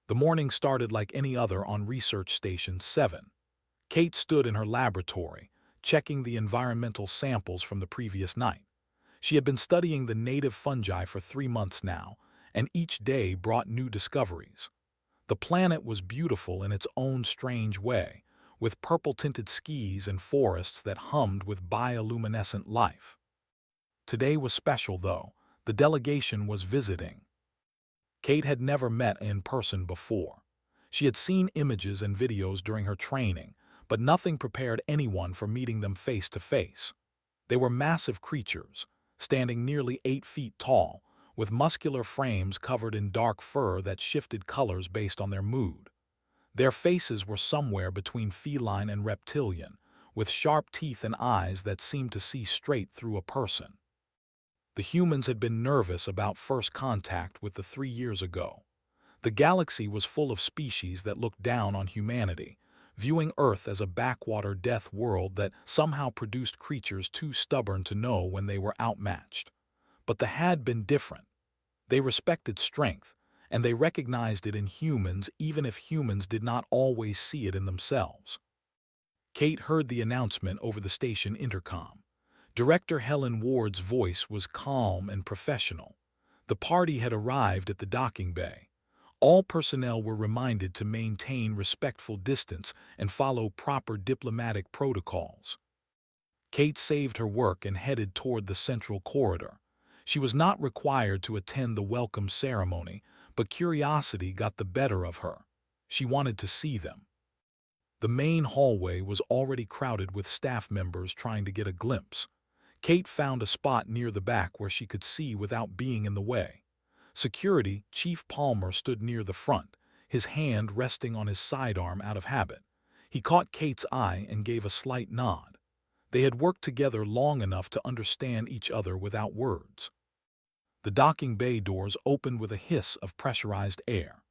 The morning started like any other on Research Station 7. Kate stood in her laboratory, checking the environmental samples from the previous night. She had been studying the native fungi for 3 months now, and each day brought new discoveries. The planet was beautiful in its own strange way, with purple-tinted skies and forests that hummed with bioluminescent life. Today was special, though. The delegation was visiting. Kate had never met in person before. She had seen images and videos during her training, but nothing prepared anyone for meeting them face to face. They were massive creatures, standing nearly 8 feet tall, with muscular frames covered in dark fur that shifted colors based on their mood. Their faces were somewhere between feline and reptilian, with sharp teeth and eyes that seemed to see straight through a person. The humans had been nervous about first contact with the 3 years ago. The galaxy was full of species that looked down on humanity, viewing Earth as a backwater death world that somehow produced creatures too stubborn to know when they were outmatched. But the had been different. They respected strength, and they recognized it in humans even if humans did not always see it in themselves. Kate heard the announcement over the station intercom. Director Helen Ward's voice was calm and professional. The party had arrived at the docking bay. All personnel were reminded to maintain respectful distance and follow proper diplomatic protocols. Kate saved her work and headed toward the central corridor. She was not required to attend the welcome ceremony, but curiosity got the better of her. She wanted to see them. The main hallway was already crowded with staff members trying to get a glimpse. Kate found a spot near the back where she could see without being in the way. Security Chief Palmer stood near the front, his hand resting on his sidearm out of habit. He caught Kate's eye and gave a slight nod. They had worked together long enough to understand each other without words. The docking bay doors opened with a hiss of pressurized air.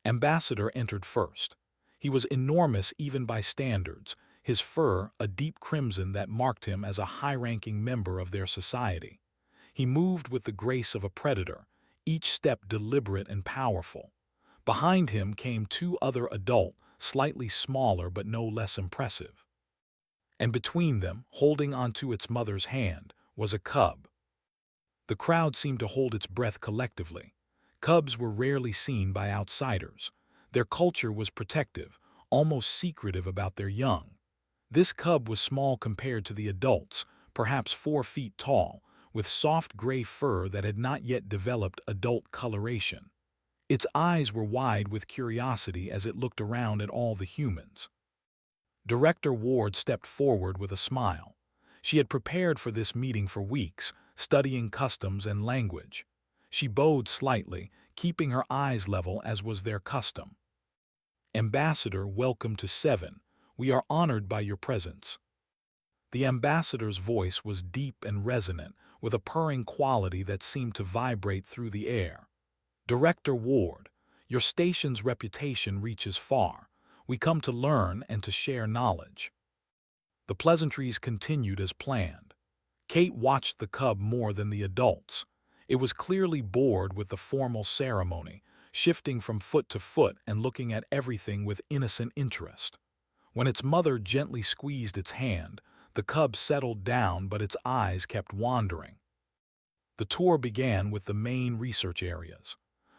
Ambassador entered first. He was enormous even by standards, his fur a deep crimson that marked him as a high-ranking member of their society. He moved with the grace of a predator, each step deliberate and powerful. Behind him came 2 other adult, slightly smaller but no less impressive. And between them, holding onto its mother's hand, was a cub. The crowd seemed to hold its breath collectively. Cubs were rarely seen by outsiders. Their culture was protective, almost secretive about their young. This cub was small compared to the adults, perhaps 4 feet tall, with soft gray fur that had not yet developed adult coloration. Its eyes were wide with curiosity as it looked around at all the humans. Director Ward stepped forward with a smile. She had prepared for this meeting for weeks, studying customs and language. She bowed slightly, keeping her eyes level as was their custom. Ambassador, welcome to 7. We are honored by your presence. The ambassador's voice was deep and resonant, with a purring quality that seemed to vibrate through the air. Director Ward, your station's reputation reaches far. We come to learn and to share knowledge. The pleasantries continued as planned. Kate watched the cub more than the adults. It was clearly bored with the formal ceremony, shifting from foot to foot and looking at everything with innocent interest. When its mother gently squeezed its hand, the cub settled down but its eyes kept wandering. The tour began with the main research areas.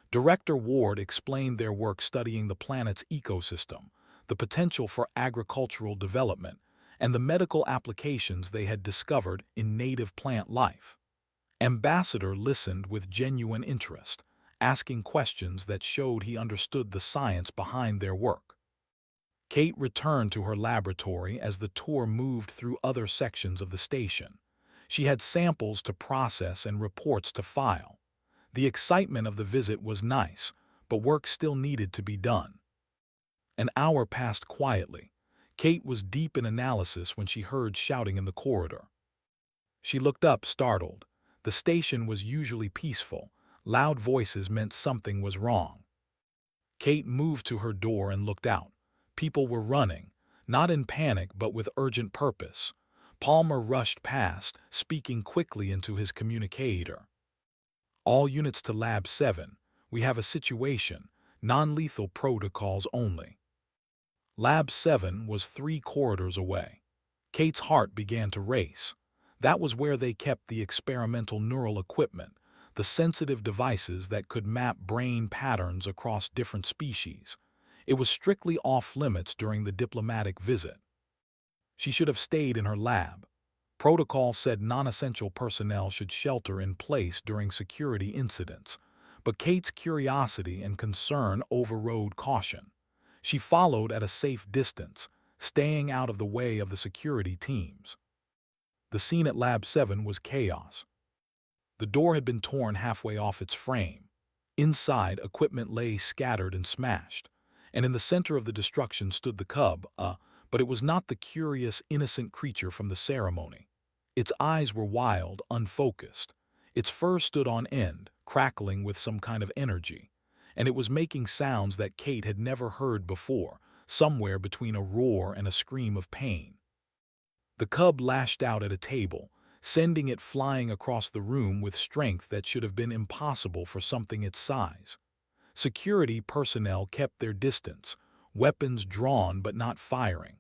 Director Ward explained their work studying the planet's ecosystem, the potential for agricultural development, and the medical applications they had discovered in native plant life. Ambassador listened with genuine interest, asking questions that showed he understood the science behind their work. Kate returned to her laboratory as the tour moved through other sections of the station. She had samples to process and reports to file. The excitement of the visit was nice, but work still needed to be done. An hour passed quietly. Kate was deep in analysis when she heard shouting in the corridor. She looked up, startled. The station was usually peaceful. Loud voices meant something was wrong. Kate moved to her door and looked out. People were running, not in panic but with urgent purpose. Palmer rushed past, speaking quickly into his communicator. All units to Lab 7. We have a situation. Non-lethal protocols only. Lab 7 was 3 corridors away. Kate's heart began to race. That was where they kept the experimental neural equipment, the sensitive devices that could map brain patterns across different species. It was strictly off-limits during the diplomatic visit. She should have stayed in her lab. Protocol said non-essential personnel should shelter in place during security incidents, but Kate's curiosity and concern overrode caution. She followed at a safe distance, staying out of the way of the security teams. The scene at Lab 7 was chaos. The door had been torn halfway off its frame. Inside, equipment lay scattered and smashed, and in the center of the destruction stood the cub, but it was not the curious, innocent creature from the ceremony. Its eyes were wild, unfocused. Its fur stood on end, crackling with some kind of energy, and it was making sounds that Kate had never heard before, somewhere between a roar and a scream of pain. The cub lashed out at a table, sending it flying across the room with strength that should have been impossible for something its size. Security personnel kept their distance, weapons drawn but not firing.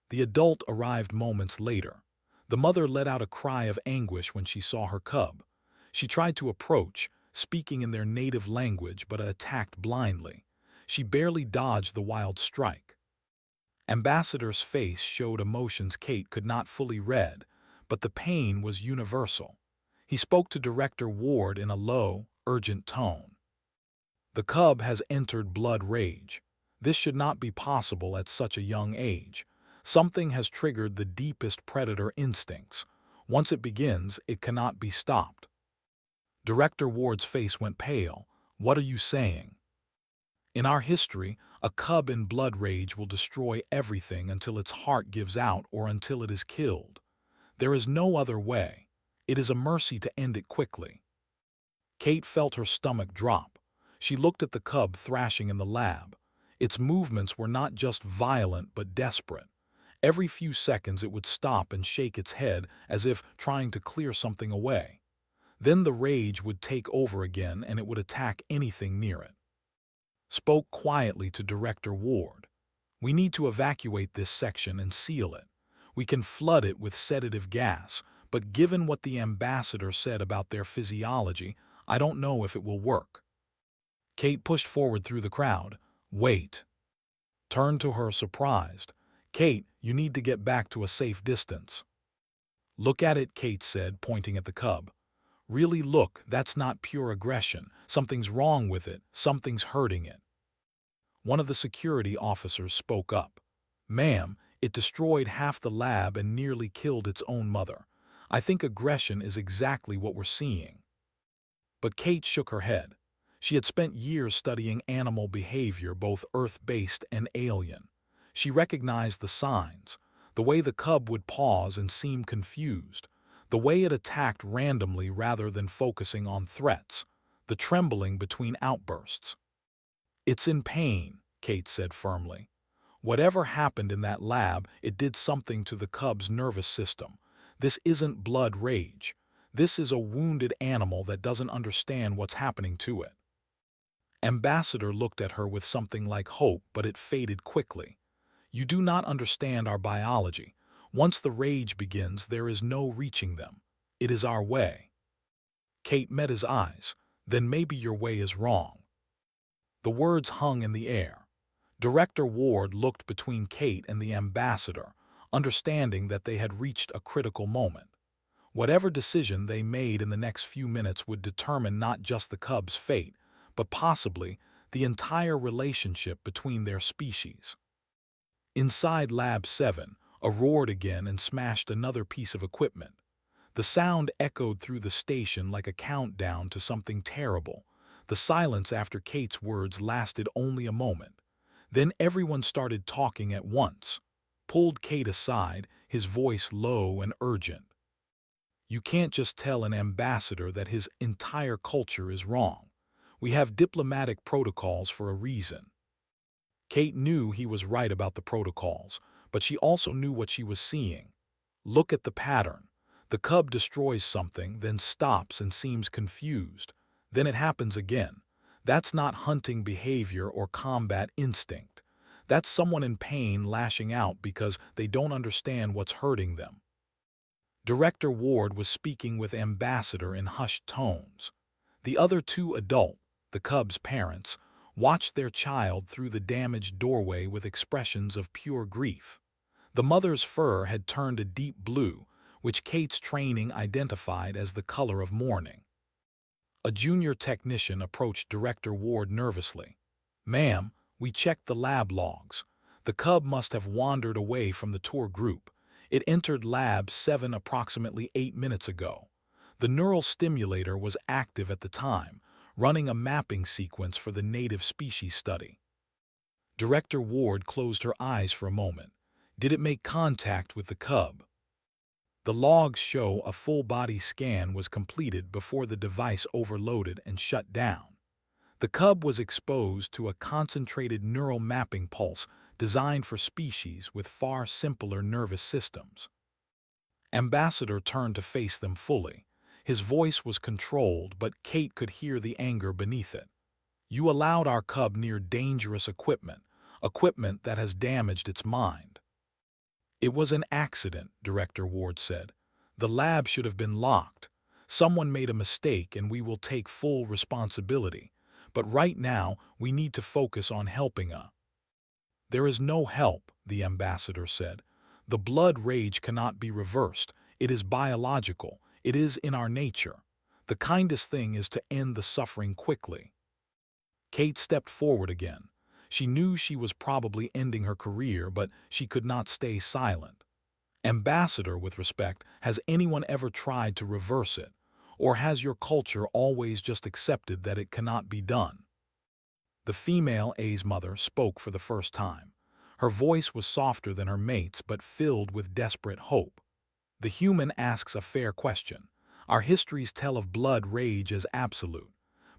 The adult arrived moments later. The mother let out a cry of anguish when she saw her cub. She tried to approach, speaking in their native language but attacked blindly. She barely dodged the wild strike. Ambassador's face showed emotions Kate could not fully read, but the pain was universal. He spoke to Director Ward in a low, urgent tone. The cub has entered blood rage. This should not be possible at such a young age. Something has triggered the deepest predator instincts. Once it begins, it cannot be stopped. Director Ward's face went pale. What are you saying? In our history, a cub in blood rage will destroy everything until its heart gives out or until it is killed. There is no other way. It is a mercy to end it quickly. Kate felt her stomach drop. She looked at the cub thrashing in the lab. Its movements were not just violent but desperate. Every few seconds it would stop and shake its head as if trying to clear something away. Then the rage would take over again and it would attack anything near it. Spoke quietly to Director Ward. We need to evacuate this section and seal it. We can flood it with sedative gas, but given what the ambassador said about their physiology, I don't know if it will work. Kate pushed forward through the crowd. Wait. Turned to her surprised. Kate, you need to get back to a safe distance. Look at it, Kate said, pointing at the cub. Really look, that's not pure aggression. Something's wrong with it. Something's hurting it. One of the security officers spoke up. Ma'am, it destroyed half the lab and nearly killed its own mother. I think aggression is exactly what we're seeing. But Kate shook her head. She had spent years studying animal behavior, both Earth-based and alien. She recognized the signs, the way the cub would pause and seem confused, the way it attacked randomly rather than focusing on threats, the trembling between outbursts. It's in pain, Kate said firmly. Whatever happened in that lab, it did something to the cub's nervous system. This isn't blood rage. This is a wounded animal that doesn't understand what's happening to it. Ambassador looked at her with something like hope, but it faded quickly. You do not understand our biology. Once the rage begins, there is no reaching them. It is our way. Kate met his eyes. Then maybe your way is wrong. The words hung in the air. Director Ward looked between Kate and the ambassador, understanding that they had reached a critical moment. Whatever decision they made in the next few minutes would determine not just the cub's fate, but possibly the entire relationship between their species. Inside Lab 7, a roared again and smashed another piece of equipment. The sound echoed through the station like a countdown to something terrible. The silence after Kate's words lasted only a moment. Then everyone started talking at once. Pulled Kate aside, his voice low and urgent. You can't just tell an ambassador that his entire culture is wrong. We have diplomatic protocols for a reason. Kate knew he was right about the protocols, but she also knew what she was seeing. Look at the pattern. The cub destroys something, then stops and seems confused. Then it happens again. That's not hunting behavior or combat instinct. That's someone in pain lashing out because they don't understand what's hurting them. Director Ward was speaking with Ambassador in hushed tones. The other two adults, the cub's parents, watched their child through the damaged doorway with expressions of pure grief. The mother's fur had turned a deep blue, which Kate's training identified as the color of mourning. A junior technician approached Director Ward nervously. "Ma'am, we checked the lab logs. The cub must have wandered away from the tour group. It entered Lab 7 approximately 8 minutes ago. The neural stimulator was active at the time, running a mapping sequence for the native species study." Director Ward closed her eyes for a moment. Did it make contact with the cub? The logs show a full-body scan was completed before the device overloaded and shut down. The cub was exposed to a concentrated neural mapping pulse designed for species with far simpler nervous systems. Ambassador turned to face them fully. His voice was controlled, but Kate could hear the anger beneath it. "You allowed our cub near dangerous equipment that has damaged its mind." "It was an accident," Director Ward said. "The lab should have been locked. Someone made a mistake and we will take full responsibility. But right now, we need to focus on helping her." "There is no help," the ambassador said. "The blood rage cannot be reversed. It is biological. It is in our nature. The kindest thing is to end the suffering quickly." Kate stepped forward again. She knew she was probably ending her career, but she could not stay silent. "Ambassador, with respect, has anyone ever tried to reverse it? Or has your culture always just accepted that it cannot be done?" The female A's mother spoke for the first time. Her voice was softer than her mate's but filled with desperate hope. "The human asks a fair question. Our histories tell of blood rage as absolute.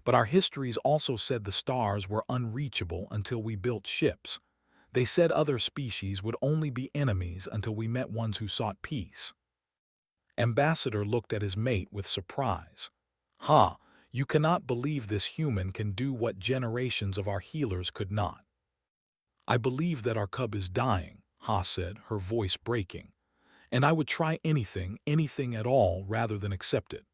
But our histories also said the stars were unreachable until we built ships. They said other species would only be enemies until we met ones who sought peace." Ambassador looked at his mate with surprise. "Ha, you cannot believe this human can do what generations of our healers could not." "I believe that our cub is dying," Ha said, her voice breaking. "And I would try anything at all rather than accept it."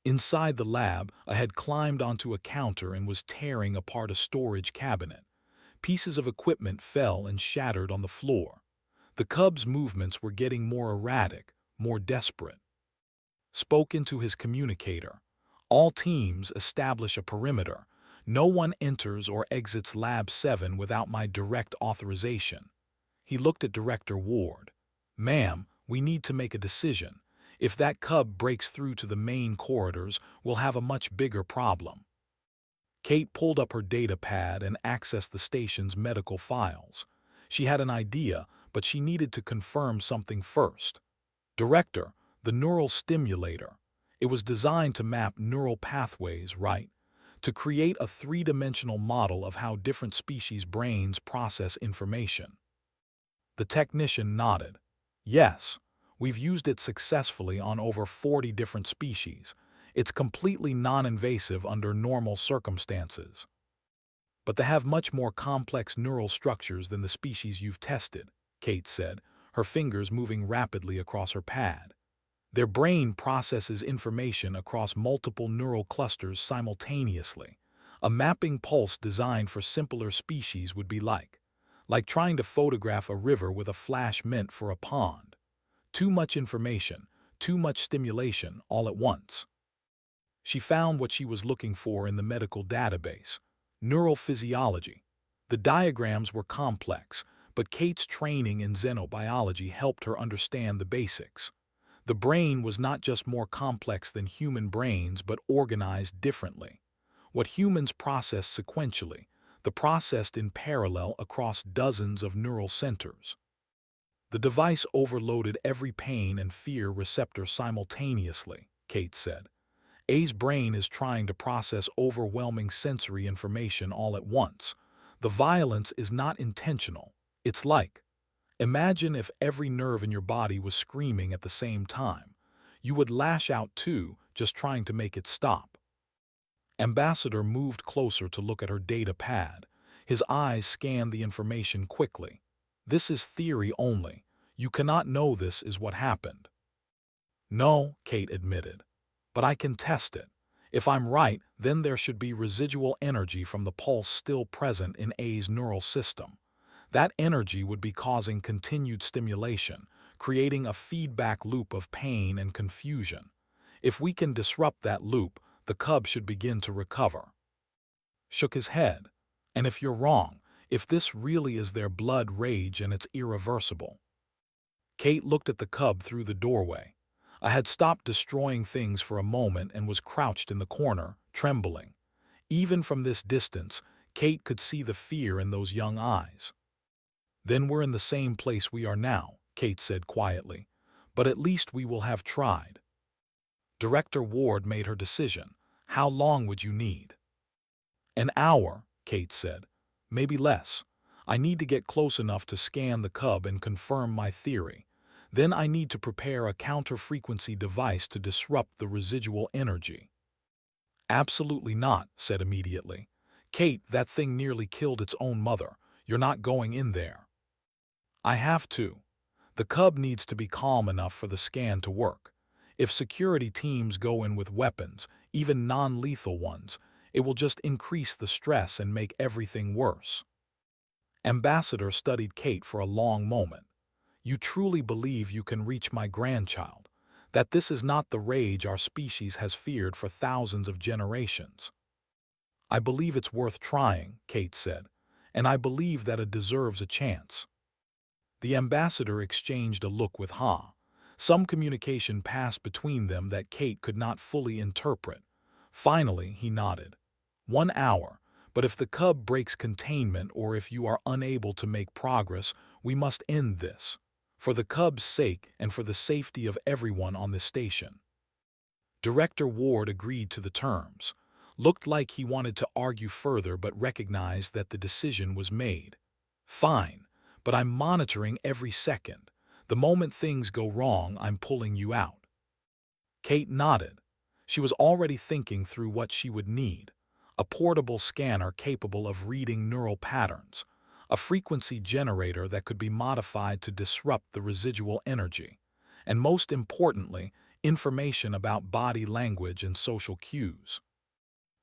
Inside the lab, I had climbed onto a counter and was tearing apart a storage cabinet. Pieces of equipment fell and shattered on the floor. The cub's movements were getting more erratic, more desperate. Spoke into his communicator. "All teams establish a perimeter. No one enters or exits Lab 7 without my direct authorization." He looked at Director Ward. "Ma'am, we need to make a decision. If that cub breaks through to the main corridors, we'll have a much bigger problem." Kate pulled up her data pad and accessed the station's medical files. She had an idea, but she needed to confirm something first. "Director, the neural stimulator. It was designed to map neural pathways, right? To create a three-dimensional model of how different species' brains process information." The technician nodded. "Yes. We've used it successfully on over 40 different species. It's completely non-invasive under normal circumstances. But they have much more complex neural structures than the species you've tested," Kate said, her fingers moving rapidly across her pad. "Their brain processes information across multiple neural clusters simultaneously. A mapping pulse designed for simpler species would be like trying to photograph a river with a flash meant for a pond. Too much information, too much stimulation all at once." She found what she was looking for in the medical database: neural physiology. The diagrams were complex, but Kate's training in xenobiology helped her understand the basics. The brain was not just more complex than human brains but organized differently. What humans process sequentially, the processed in parallel across dozens of neural centers. The device overloaded every pain and fear receptor simultaneously, Kate said. A's brain is trying to process overwhelming sensory information all at once. The violence is not intentional. It's imagine if every nerve in your body was screaming at the same time. You would lash out too, just trying to make it stop. Ambassador moved closer to look at her data pad. His eyes scanned the information quickly. This is theory only. You cannot know this is what happened. No, Kate admitted. But I can test it. If I'm right, then there should be residual energy from the pulse still present in A's neural system. That energy would be causing continued stimulation, creating a feedback loop of pain and confusion. If we can disrupt that loop, the cub should begin to recover. Shook his head. And if you're wrong, if this really is their blood rage and it's irreversible. Kate looked at the cub through the doorway. I had stopped destroying things for a moment and was crouched in the corner, trembling. Even from this distance, Kate could see the fear in those young eyes. Then we're in the same place we are now, Kate said quietly. But at least we will have tried. Director Ward made her decision. How long would you need? An hour, Kate said. Maybe less. I need to get close enough to scan the cub and confirm my theory. Then I need to prepare a counter-frequency device to disrupt the residual energy. Absolutely not, said immediately. Kate, that thing nearly killed its own mother. You're not going in there. I have to. The cub needs to be calm enough for the scan to work. If security teams go in with weapons, even non-lethal ones, it will just increase the stress and make everything worse. Ambassador studied Kate for a long moment. You truly believe you can reach my grandchild, that this is not the rage our species has feared for thousands of generations. I believe it's worth trying, Kate said, and I believe that it deserves a chance. The ambassador exchanged a look with Ha. Some communication passed between them that Kate could not fully interpret. Finally, he nodded. 1 hour, but if the cub breaks containment or if you are unable to make progress, we must end this. For the cub's sake and for the safety of everyone on the station. Director Ward agreed to the terms. Looked like he wanted to argue further but recognized that the decision was made. Fine, but I'm monitoring every second. The moment things go wrong, I'm pulling you out. Kate nodded. She was already thinking through what she would need. A portable scanner capable of reading neural patterns. A frequency generator that could be modified to disrupt the residual energy, and most importantly, information about body language and social cues.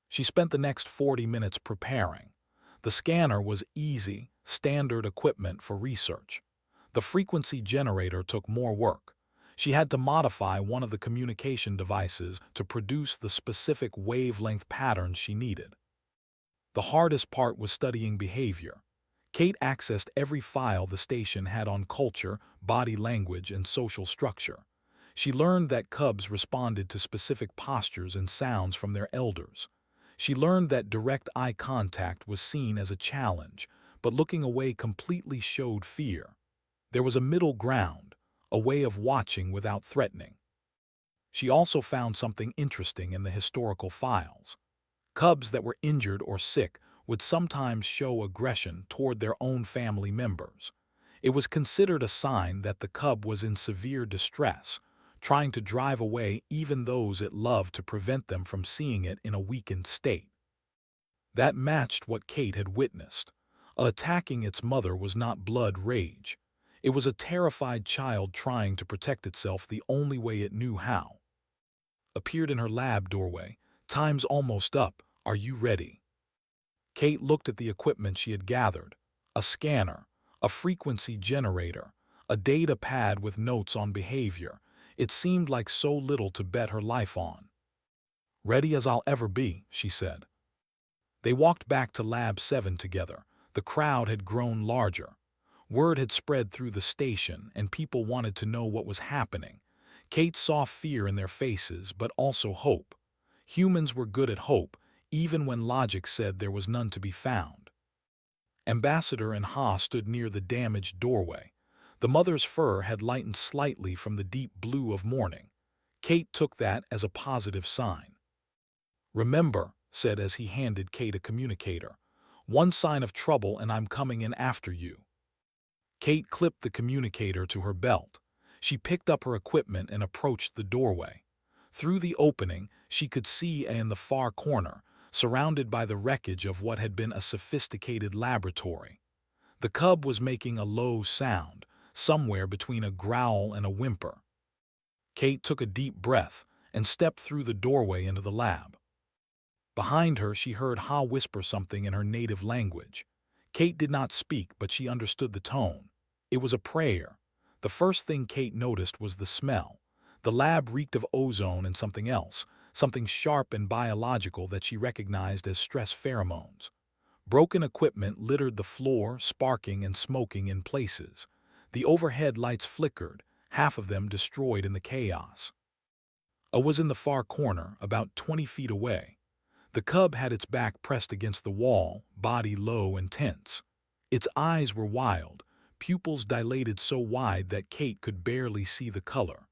She spent the next 40 minutes preparing. The scanner was easy, standard equipment for research. The frequency generator took more work. She had to modify one of the communication devices to produce the specific wavelength patterns she needed. The hardest part was studying behavior. Kate accessed every file the station had on culture, body language, and social structure. She learned that cubs responded to specific postures and sounds from their elders. She learned that direct eye contact was seen as a challenge, but looking away completely showed fear. There was a middle ground, a way of watching without threatening. She also found something interesting in the historical files. Cubs that were injured or sick would sometimes show aggression toward their own family members. It was considered a sign that the cub was in severe distress, trying to drive away even those it loved to prevent them from seeing it in a weakened state. That matched what Kate had witnessed. Attacking its mother was not blood rage. It was a terrified child trying to protect itself the only way it knew how. Appeared in her lab doorway. Time's almost up. Are you ready? Kate looked at the equipment she had gathered. A scanner, a frequency generator, a data pad with notes on behavior. It seemed like so little to bet her life on. Ready as I'll ever be, she said. They walked back to Lab 7 together. The crowd had grown larger. Word had spread through the station, and people wanted to know what was happening. Kate saw fear in their faces, but also hope. Humans were good at hope, even when logic said there was none to be found. Ambassador and Ha stood near the damaged doorway. The mother's fur had lightened slightly from the deep blue of morning. Kate took that as a positive sign. Remember, said as he handed Kate a communicator, one sign of trouble and I'm coming in after you. Kate clipped the communicator to her belt. She picked up her equipment and approached the doorway. Through the opening, she could see in the far corner, surrounded by the wreckage of what had been a sophisticated laboratory. The cub was making a low sound, somewhere between a growl and a whimper. Kate took a deep breath and stepped through the doorway into the lab. Behind her, she heard Ha whisper something in her native language. Kate did not speak, but she understood the tone. It was a prayer. The first thing Kate noticed was the smell. The lab reeked of ozone and something else, something sharp and biological that she recognized as stress pheromones. Broken equipment littered the floor, sparking and smoking in places. The overhead lights flickered, half of them destroyed in the chaos. A was in the far corner, about 20 feet away. The cub had its back pressed against the wall, body low and tense. Its eyes were wild, pupils dilated so wide that Kate could barely see the color.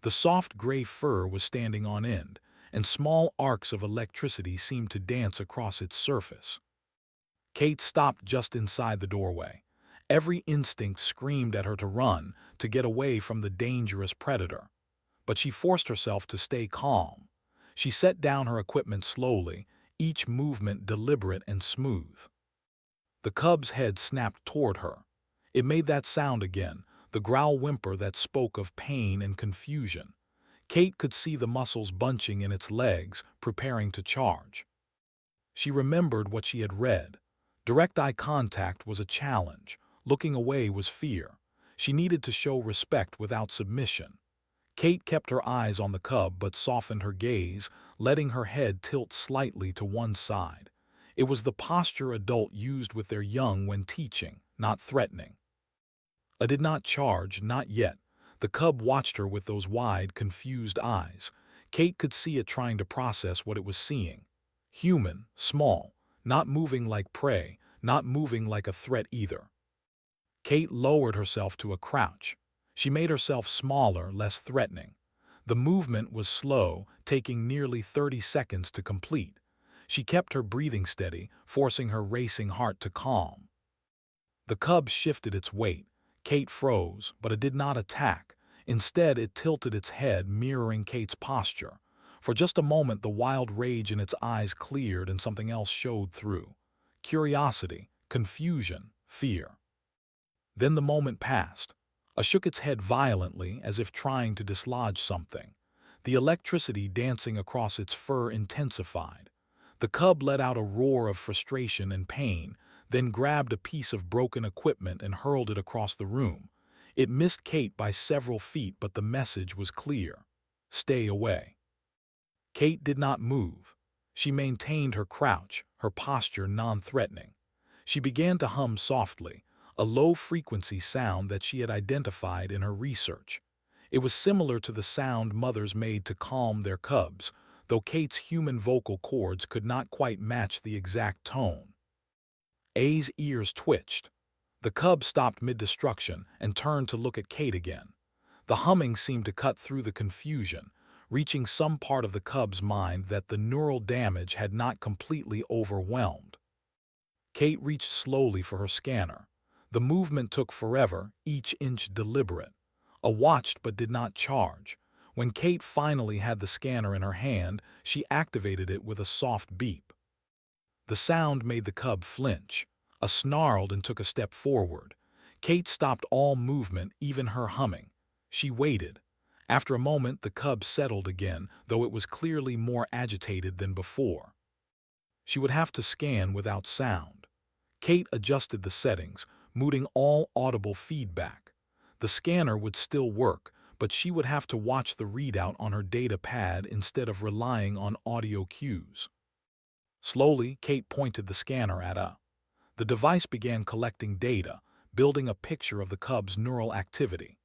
The soft gray fur was standing on end, and small arcs of electricity seemed to dance across its surface. Kate stopped just inside the doorway. Every instinct screamed at her to run, to get away from the dangerous predator. But she forced herself to stay calm. She set down her equipment slowly, each movement deliberate and smooth. The cub's head snapped toward her. It made that sound again, the growl whimper that spoke of pain and confusion. Kate could see the muscles bunching in its legs, preparing to charge. She remembered what she had read. Direct eye contact was a challenge. Looking away was fear. She needed to show respect without submission. Kate kept her eyes on the cub but softened her gaze, letting her head tilt slightly to one side. It was the posture adults used with their young when teaching, not threatening. I did not charge, not yet. The cub watched her with those wide, confused eyes. Kate could see it trying to process what it was seeing. Human, small, not moving like prey, not moving like a threat either. Kate lowered herself to a crouch. She made herself smaller, less threatening. The movement was slow, taking nearly 30 seconds to complete. She kept her breathing steady, forcing her racing heart to calm. The cub shifted its weight. Kate froze, but it did not attack. Instead, it tilted its head, mirroring Kate's posture. For just a moment, the wild rage in its eyes cleared and something else showed through. Curiosity, confusion, fear. Then the moment passed. It shook its head violently, as if trying to dislodge something. The electricity dancing across its fur intensified. The cub let out a roar of frustration and pain, then grabbed a piece of broken equipment and hurled it across the room. It missed Kate by several feet, but the message was clear. Stay away. Kate did not move. She maintained her crouch, her posture non-threatening. She began to hum softly, a low-frequency sound that she had identified in her research. It was similar to the sound mothers made to calm their cubs, though Kate's human vocal cords could not quite match the exact tone. A's ears twitched. The cub stopped mid-destruction and turned to look at Kate again. The humming seemed to cut through the confusion, reaching some part of the cub's mind that the neural damage had not completely overwhelmed. Kate reached slowly for her scanner. The movement took forever, each inch deliberate. A watched but did not charge. When Kate finally had the scanner in her hand, she activated it with a soft beep. The sound made the cub flinch. A snarled and took a step forward. Kate stopped all movement, even her humming. She waited. After a moment, the cub settled again, though it was clearly more agitated than before. She would have to scan without sound. Kate adjusted the settings, muting all audible feedback. The scanner would still work, but she would have to watch the readout on her data pad instead of relying on audio cues. Slowly, Kate pointed the scanner at A. The device began collecting data, building a picture of the cub's neural activity.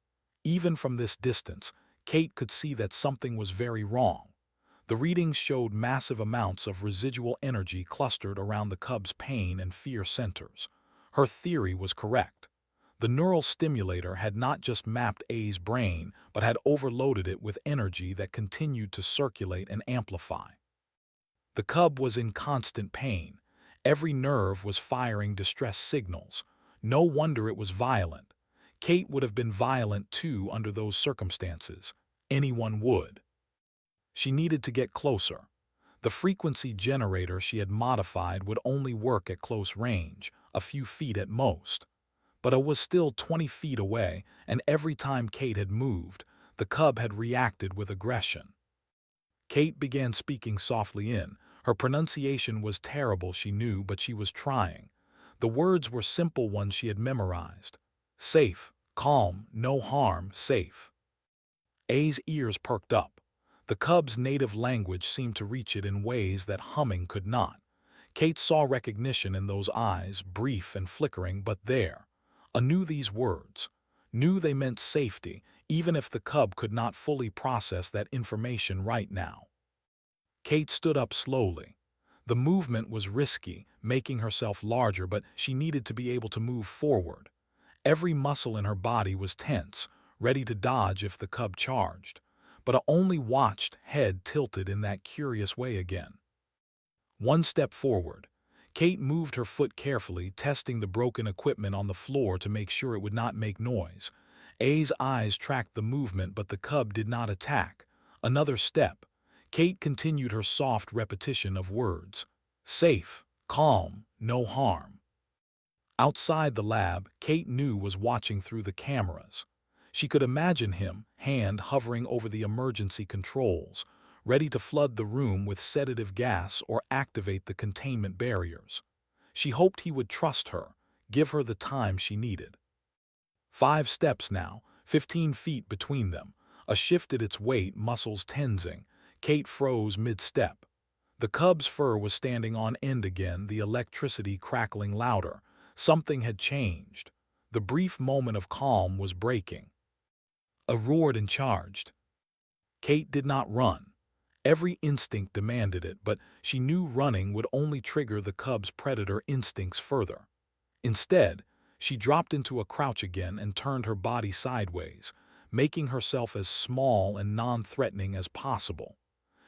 Even from this distance, Kate could see that something was very wrong. The readings showed massive amounts of residual energy clustered around the cub's pain and fear centers. Her theory was correct. The neural stimulator had not just mapped A's brain, but had overloaded it with energy that continued to circulate and amplify. The cub was in constant pain. Every nerve was firing distress signals. No wonder it was violent. Kate would have been violent too under those circumstances. Anyone would. She needed to get closer. The frequency generator she had modified would only work at close range, a few feet at most. But it was still 20 feet away, and every time Kate had moved, the cub had reacted with aggression. Kate began speaking softly in. Her pronunciation was terrible, she knew, but she was trying. The words were simple ones she had memorized. Safe, calm, no harm, safe. A's ears perked up. The cub's native language seemed to reach it in ways that humming could not. Kate saw recognition in those eyes, brief and flickering, but there. A knew these words. Knew they meant safety, even if the cub could not fully process that information right now. Kate stood up slowly. The movement was risky, making herself larger, but she needed to be able to move forward. Every muscle in her body was tense, ready to dodge if the cub charged. But I only watched, head tilted in that curious way again. One step forward. Kate moved her foot carefully, testing the broken equipment on the floor to make sure it would not make noise. A's eyes tracked the movement, but the cub did not attack. Another step. Kate continued her soft repetition of words. Safe, calm, no harm. Outside the lab, Kate knew was watching through the cameras. She could imagine him, hand hovering over the emergency controls, ready to flood the room with sedative gas or activate the containment barriers. She hoped he would trust her, give her the time she needed. 5 steps now, 15 feet between them. A shifted its weight, muscles tensing. Kate froze mid-step. The cub's fur was standing on end again, the electricity crackling louder. Something had changed. The brief moment of calm was breaking. A roared and charged. Kate did not run. Every instinct demanded it, but she knew running would only trigger the cub's predator instincts further. Instead, she dropped into a crouch again and turned her body sideways, making herself as small and non-threatening as possible.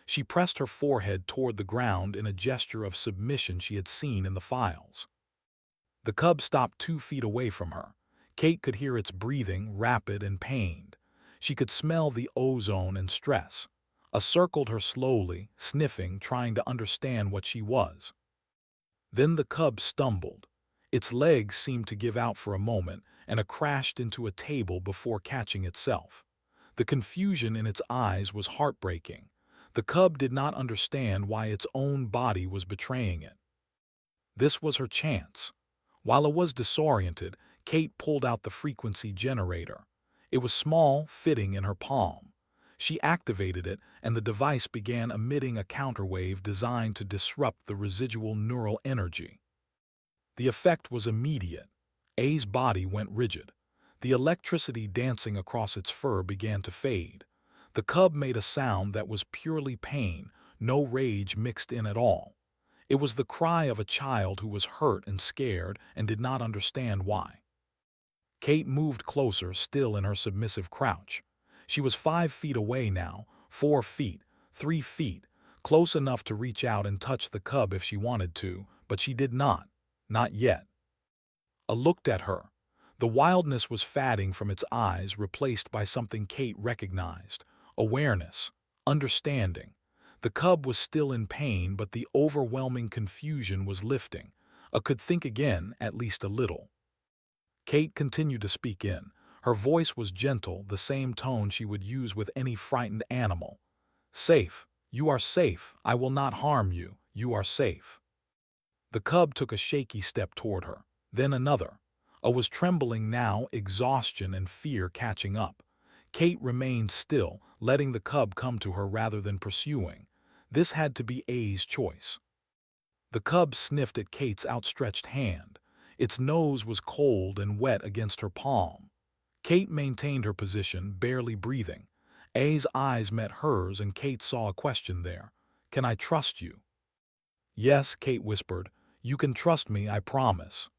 She pressed her forehead toward the ground in a gesture of submission she had seen in the files. The cub stopped 2 feet away from her. Kate could hear its breathing, rapid and pained. She could smell the ozone and stress. Circled her slowly, sniffing, trying to understand what she was. Then the cub stumbled. Its legs seemed to give out for a moment, and it crashed into a table before catching itself. The confusion in its eyes was heartbreaking. The cub did not understand why its own body was betraying it. This was her chance. While it was disoriented, Kate pulled out the frequency generator. It was small, fitting in her palm. She activated it, and the device began emitting a counterwave designed to disrupt the residual neural energy. The effect was immediate. A's body went rigid. The electricity dancing across its fur began to fade. The cub made a sound that was purely pain, no rage mixed in at all. It was the cry of a child who was hurt and scared and did not understand why. Kate moved closer, still in her submissive crouch. She was 5 feet away now, 4 feet, 3 feet, close enough to reach out and touch the cub if she wanted to, but she did not. Not yet. I looked at her. The wildness was fading from its eyes, replaced by something Kate recognized. Awareness. Understanding. The cub was still in pain, but the overwhelming confusion was lifting. I could think again, at least a little. Kate continued to speak in. Her voice was gentle, the same tone she would use with any frightened animal. Safe. You are safe. I will not harm you. You are safe. The cub took a shaky step toward her, then another. I was trembling now, exhaustion and fear catching up. Kate remained still, letting the cub come to her rather than pursuing. This had to be A's choice. The cub sniffed at Kate's outstretched hand. Its nose was cold and wet against her palm. Kate maintained her position, barely breathing. A's eyes met hers, and Kate saw a question there. Can I trust you? Yes, Kate whispered. You can trust me, I promise.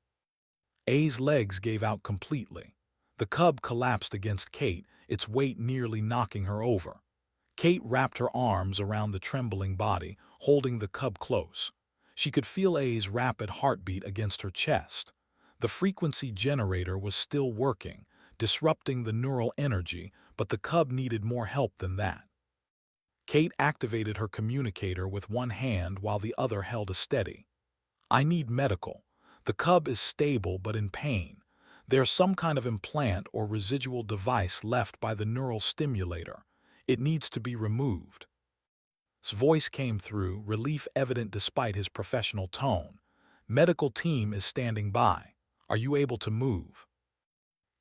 A's legs gave out completely. The cub collapsed against Kate, its weight nearly knocking her over. Kate wrapped her arms around the trembling body, holding the cub close. She could feel A's rapid heartbeat against her chest. The frequency generator was still working, disrupting the neural energy, but the cub needed more help than that. Kate activated her communicator with one hand while the other held a steady. I need medical. The cub is stable but in pain. There's some kind of implant or residual device left by the neural stimulator. It needs to be removed. His voice came through, relief evident despite his professional tone. Medical team is standing by. Are you able to move?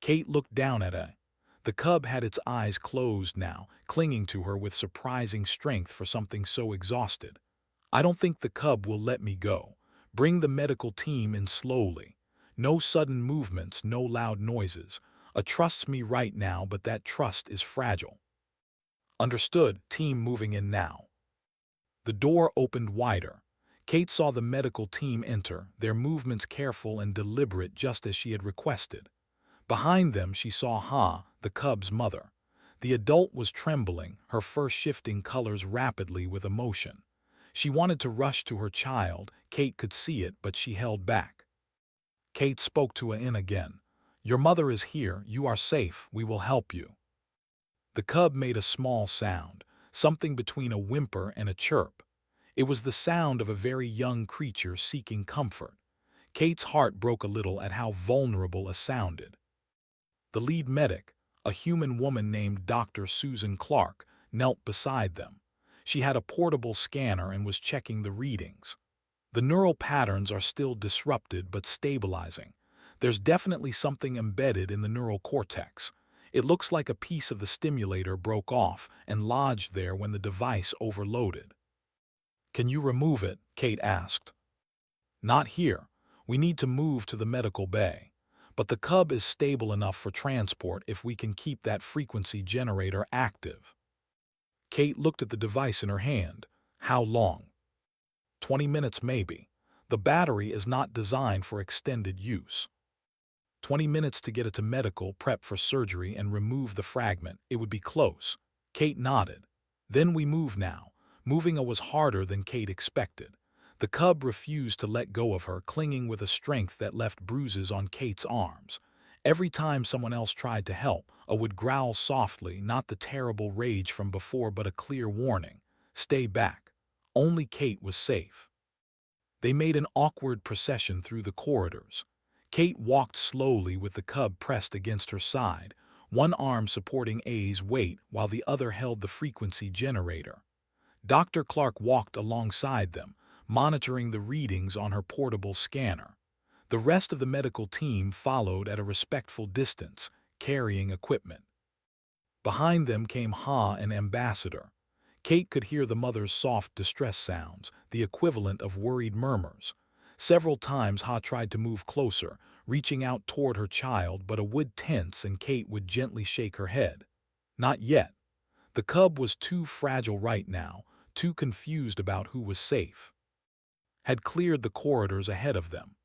Kate looked down at her. The cub had its eyes closed now, clinging to her with surprising strength for something so exhausted. I don't think the cub will let me go. Bring the medical team in slowly. No sudden movements, no loud noises. Trusts me right now, but that trust is fragile. Understood, team moving in now. The door opened wider. Kate saw the medical team enter, their movements careful and deliberate just as she had requested. Behind them she saw Ha, the cub's mother. The adult was trembling, her fur shifting colors rapidly with emotion. She wanted to rush to her child, Kate could see it, but she held back. Kate spoke to Ain again. Your mother is here, you are safe, we will help you. The cub made a small sound, something between a whimper and a chirp. It was the sound of a very young creature seeking comfort. Kate's heart broke a little at how vulnerable it sounded. The lead medic, a human woman named Dr. Susan Clark, knelt beside them. She had a portable scanner and was checking the readings. The neural patterns are still disrupted but stabilizing. There's definitely something embedded in the neural cortex. It looks like a piece of the stimulator broke off and lodged there when the device overloaded. Can you remove it? Kate asked. Not here. We need to move to the medical bay. But the cub is stable enough for transport if we can keep that frequency generator active. Kate looked at the device in her hand. How long? 20 minutes maybe. The battery is not designed for extended use. 20 minutes to get it to medical, prep for surgery, and remove the fragment. It would be close. Kate nodded. Then we move now. Moving was harder than Kate expected. The cub refused to let go of her, clinging with a strength that left bruises on Kate's arms. Every time someone else tried to help, would growl softly, not the terrible rage from before but a clear warning. Stay back. Only Kate was safe. They made an awkward procession through the corridors. Kate walked slowly with the cub pressed against her side, one arm supporting A's weight while the other held the frequency generator. Dr. Clark walked alongside them, monitoring the readings on her portable scanner. The rest of the medical team followed at a respectful distance, carrying equipment. Behind them came Ha and Ambassador. Kate could hear the mother's soft distress sounds, the equivalent of worried murmurs. Several times Ha tried to move closer, reaching out toward her child, but would tense and Kate would gently shake her head. Not yet. The cub was too fragile right now, too confused about who was safe. Had cleared the corridors ahead of them.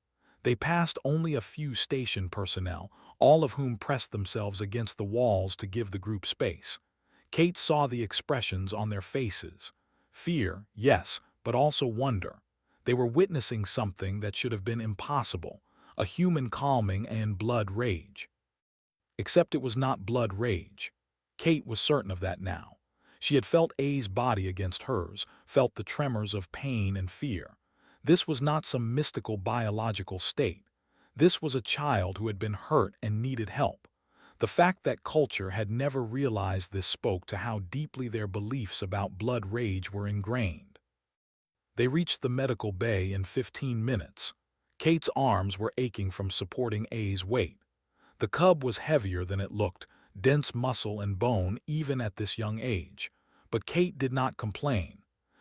They passed only a few station personnel, all of whom pressed themselves against the walls to give the group space. Kate saw the expressions on their faces. Fear, yes, but also wonder. They were witnessing something that should have been impossible, a human calming and blood rage. Except it was not blood rage. Kate was certain of that now. She had felt A's body against hers, felt the tremors of pain and fear. This was not some mystical biological state. This was a child who had been hurt and needed help. The fact that culture had never realized this spoke to how deeply their beliefs about blood rage were ingrained. They reached the medical bay in 15 minutes. Kate's arms were aching from supporting A's weight. The cub was heavier than it looked, dense muscle and bone even at this young age. But Kate did not complain.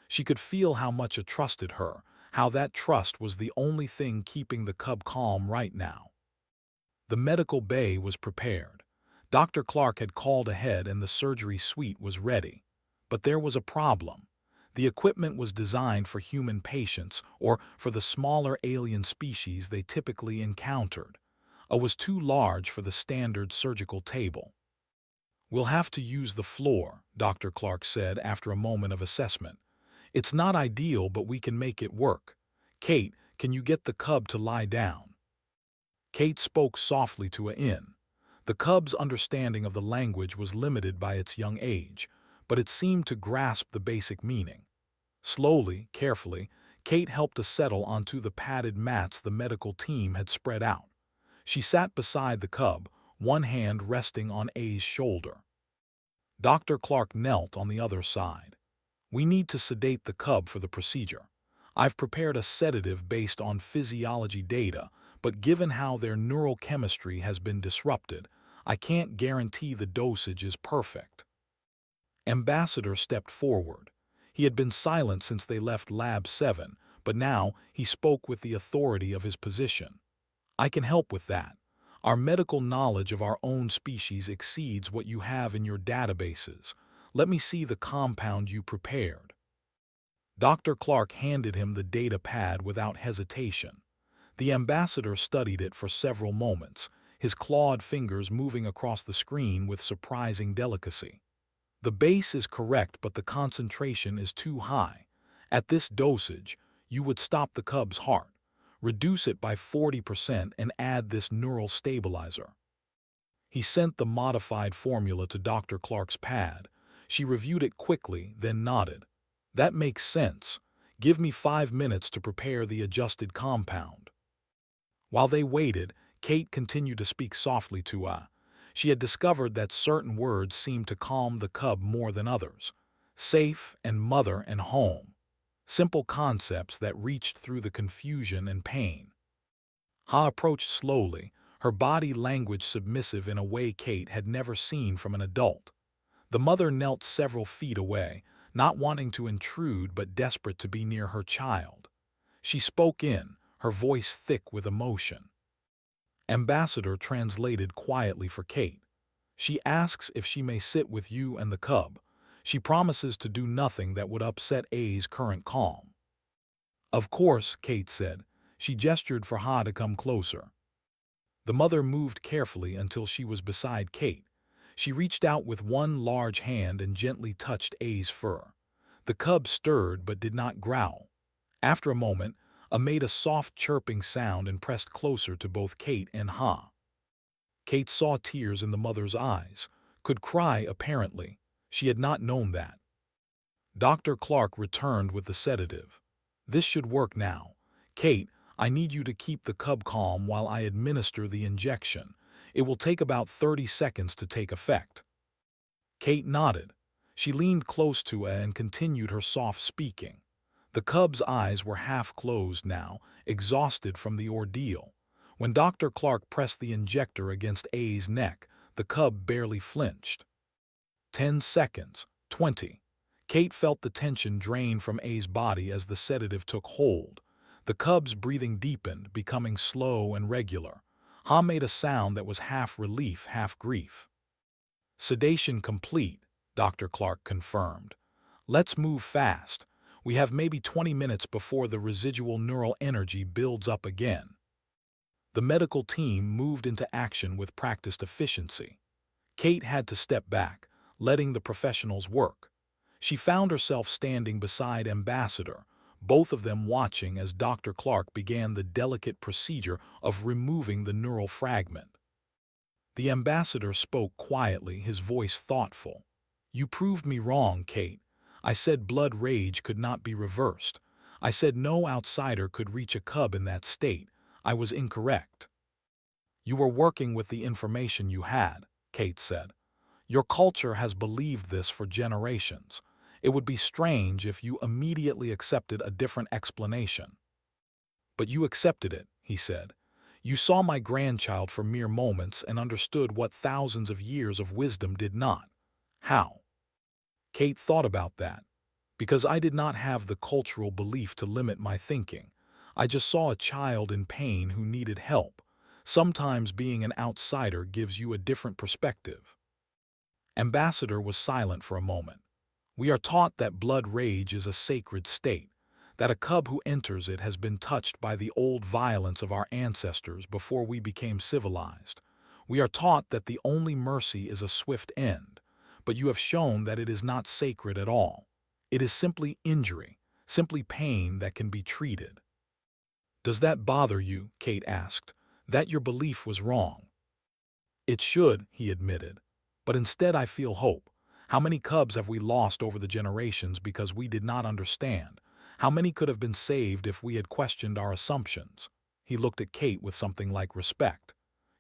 She could feel how much it trusted her, how that trust was the only thing keeping the cub calm right now. The medical bay was prepared. Dr. Clark had called ahead and the surgery suite was ready. But there was a problem. The equipment was designed for human patients or for the smaller alien species they typically encountered. It was too large for the standard surgical table. We'll have to use the floor, Dr. Clark said after a moment of assessment. It's not ideal, but we can make it work. Kate, can you get the cub to lie down? Kate spoke softly to Ain. The cub's understanding of the language was limited by its young age, but it seemed to grasp the basic meaning. Slowly, carefully, Kate helped to settle onto the padded mats the medical team had spread out. She sat beside the cub, one hand resting on A's shoulder. Dr. Clark knelt on the other side. We need to sedate the cub for the procedure. I've prepared a sedative based on physiology data, but given how their neural chemistry has been disrupted, I can't guarantee the dosage is perfect. Ambassador stepped forward. He had been silent since they left Lab 7, but now he spoke with the authority of his position. I can help with that. Our medical knowledge of our own species exceeds what you have in your databases. Let me see the compound you prepared. Dr. Clark handed him the data pad without hesitation. The ambassador studied it for several moments, his clawed fingers moving across the screen with surprising delicacy. The base is correct, but the concentration is too high. At this dosage, you would stop the cub's heart. Reduce it by 40% and add this neural stabilizer. He sent the modified formula to Dr. Clark's pad. She reviewed it quickly, then nodded. That makes sense. Give me 5 minutes to prepare the adjusted compound. While they waited, Kate continued to speak softly to A. She had discovered that certain words seemed to calm the cub more than others. Safe and mother and home. Simple concepts that reached through the confusion and pain. Ha approached slowly, her body language submissive in a way Kate had never seen from an adult. The mother knelt several feet away, not wanting to intrude but desperate to be near her child. She spoke in, her voice thick with emotion. Ambassador translated quietly for Kate. She asks if she may sit with you and the cub. She promises to do nothing that would upset A's current calm. Of course, Kate said. She gestured for Ha to come closer. The mother moved carefully until she was beside Kate. She reached out with one large hand and gently touched A's fur. The cub stirred but did not growl. After a moment, A made a soft chirping sound and pressed closer to both Kate and Ha. Kate saw tears in the mother's eyes, could cry apparently. She had not known that. Dr. Clark returned with the sedative. This should work now. Kate, I need you to keep the cub calm while I administer the injection. It will take about 30 seconds to take effect. Kate nodded. She leaned close to A and continued her soft speaking. The cub's eyes were half closed now, exhausted from the ordeal. When Dr. Clark pressed the injector against A's neck, the cub barely flinched. 10 seconds, 20. Kate felt the tension drain from A's body as the sedative took hold. The cub's breathing deepened, becoming slow and regular. Ha made a sound that was half relief, half grief. Sedation complete, Dr. Clark confirmed. Let's move fast. We have maybe 20 minutes before the residual neural energy builds up again. The medical team moved into action with practiced efficiency. Kate had to step back, letting the professionals work. She found herself standing beside Ambassador, both of them watching as Dr. Clark began the delicate procedure of removing the neural fragment. The ambassador spoke quietly, his voice thoughtful. You proved me wrong, Kate. I said blood rage could not be reversed. I said no outsider could reach a cub in that state. I was incorrect. You were working with the information you had, Kate said. Your culture has believed this for generations. It would be strange if you immediately accepted a different explanation. But you accepted it, he said. You saw my grandchild for mere moments and understood what thousands of years of wisdom did not. How? Kate thought about that. Because I did not have the cultural belief to limit my thinking. I just saw a child in pain who needed help. Sometimes being an outsider gives you a different perspective. Ambassador was silent for a moment. We are taught that blood rage is a sacred state, that a cub who enters it has been touched by the old violence of our ancestors before we became civilized. We are taught that the only mercy is a swift end, but you have shown that it is not sacred at all. It is simply injury, simply pain that can be treated. Does that bother you? Kate asked. That your belief was wrong. It should, he admitted. But instead I feel hope. How many cubs have we lost over the generations because we did not understand? How many could have been saved if we had questioned our assumptions? He looked at Kate with something like respect.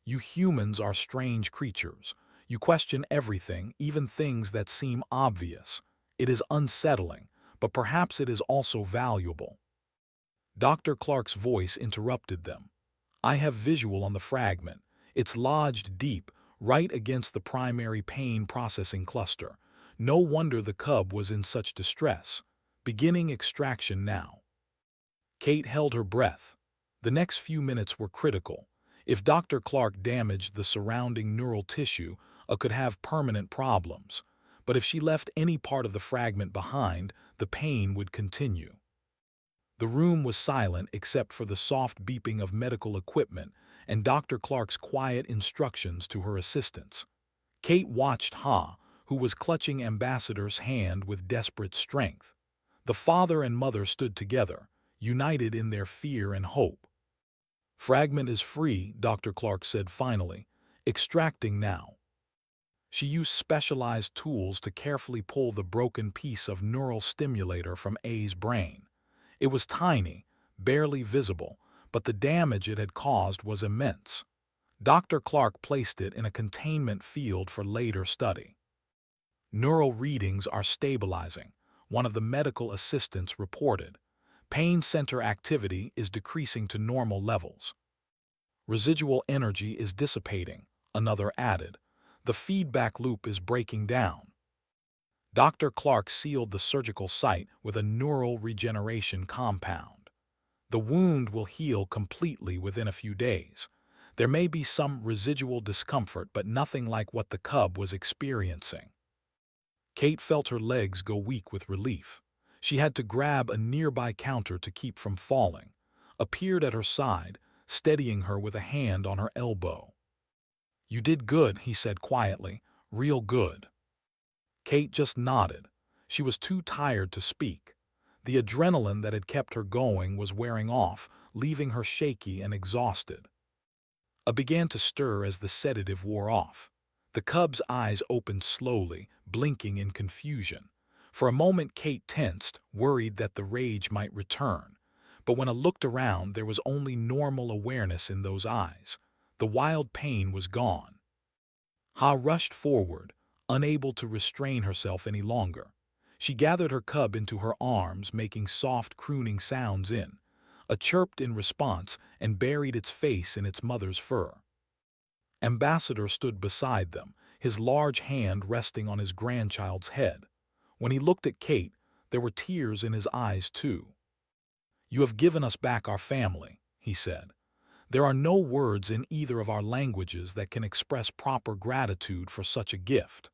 You humans are strange creatures. You question everything, even things that seem obvious. It is unsettling, but perhaps it is also valuable. Dr. Clark's voice interrupted them. I have visual on the fragment. It's lodged deep, right against the primary pain processing cluster. No wonder the cub was in such distress. Beginning extraction now. Kate held her breath. The next few minutes were critical. If Dr. Clark damaged the surrounding neural tissue, it could have permanent problems. But if she left any part of the fragment behind, the pain would continue. The room was silent except for the soft beeping of medical equipment and Dr. Clark's quiet instructions to her assistants. Kate watched Ha, who was clutching Ambassador's hand with desperate strength. The father and mother stood together, united in their fear and hope. Fragment is free, Dr. Clark said finally. Extracting now. She used specialized tools to carefully pull the broken piece of neural stimulator from A's brain. It was tiny, barely visible, but the damage it had caused was immense. Dr. Clark placed it in a containment field for later study. Neural readings are stabilizing, one of the medical assistants reported. Pain center activity is decreasing to normal levels. Residual energy is dissipating, another added. The feedback loop is breaking down. Dr. Clark sealed the surgical site with a neural regeneration compound. The wound will heal completely within a few days. There may be some residual discomfort, but nothing like what the cub was experiencing. Kate felt her legs go weak with relief. She had to grab a nearby counter to keep from falling. Appeared at her side, steadying her with a hand on her elbow. You did good, he said quietly. Real good. Kate just nodded. She was too tired to speak. The adrenaline that had kept her going was wearing off, leaving her shaky and exhausted. I began to stir as the sedative wore off. The cub's eyes opened slowly, blinking in confusion. For a moment Kate tensed, worried that the rage might return. But when I looked around, there was only normal awareness in those eyes. The wild pain was gone. Ha rushed forward, unable to restrain herself any longer. She gathered her cub into her arms, making soft crooning sounds in. A chirped in response and buried its face in its mother's fur. Ambassador stood beside them, his large hand resting on his grandchild's head. When he looked at Kate, there were tears in his eyes too. You have given us back our family, he said. There are no words in either of our languages that can express proper gratitude for such a gift.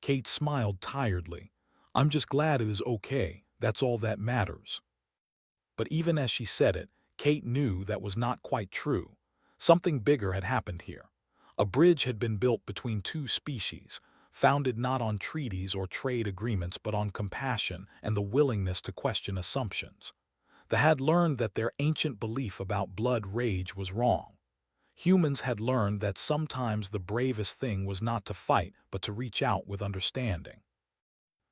Kate smiled tiredly. I'm just glad it is okay, that's all that matters. But even as she said it, Kate knew that was not quite true. Something bigger had happened here. A bridge had been built between two species, founded not on treaties or trade agreements but on compassion and the willingness to question assumptions. They had learned that their ancient belief about blood rage was wrong. Humans had learned that sometimes the bravest thing was not to fight but to reach out with understanding.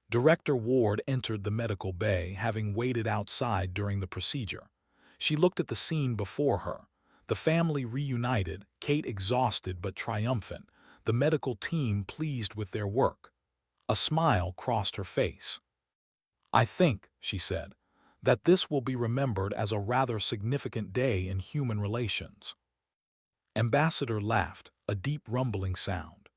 Director Ward entered the medical bay, having waited outside during the procedure. She looked at the scene before her. The family reunited, Kate exhausted but triumphant, the medical team pleased with their work. A smile crossed her face. I think, she said, that this will be remembered as a rather significant day in human relations. Ambassador laughed, a deep rumbling sound.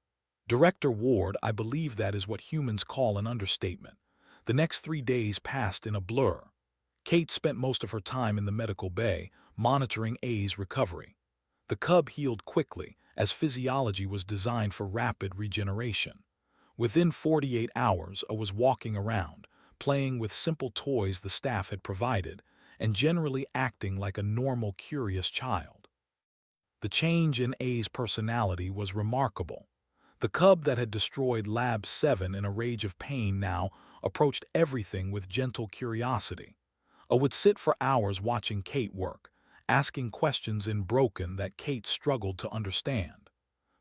Director Ward, I believe that is what humans call an understatement. The next 3 days passed in a blur. Kate spent most of her time in the medical bay, monitoring A's recovery. The cub healed quickly, as physiology was designed for rapid regeneration. Within 48 hours, A was walking around, playing with simple toys the staff had provided, and generally acting like a normal, curious child. The change in A's personality was remarkable. The cub that had destroyed Lab 7 in a rage of pain now approached everything with gentle curiosity. A would sit for hours watching Kate work, asking questions in broken that Kate struggled to understand.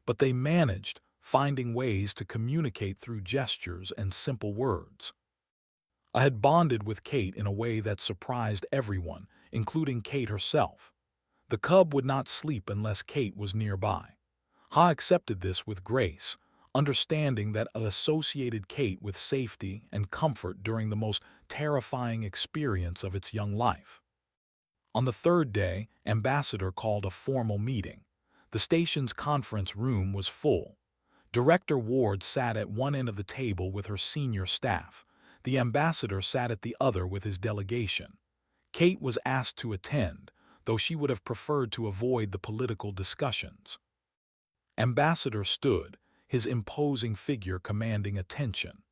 But they managed, finding ways to communicate through gestures and simple words. I had bonded with Kate in a way that surprised everyone, including Kate herself. The cub would not sleep unless Kate was nearby. Ha accepted this with grace, understanding that it associated Kate with safety and comfort during the most terrifying experience of its young life. On the third day, Ambassador called a formal meeting. The station's conference room was full. Director Ward sat at one end of the table with her senior staff. The ambassador sat at the other with his delegation. Kate was asked to attend, though she would have preferred to avoid the political discussions. Ambassador stood, his imposing figure commanding attention.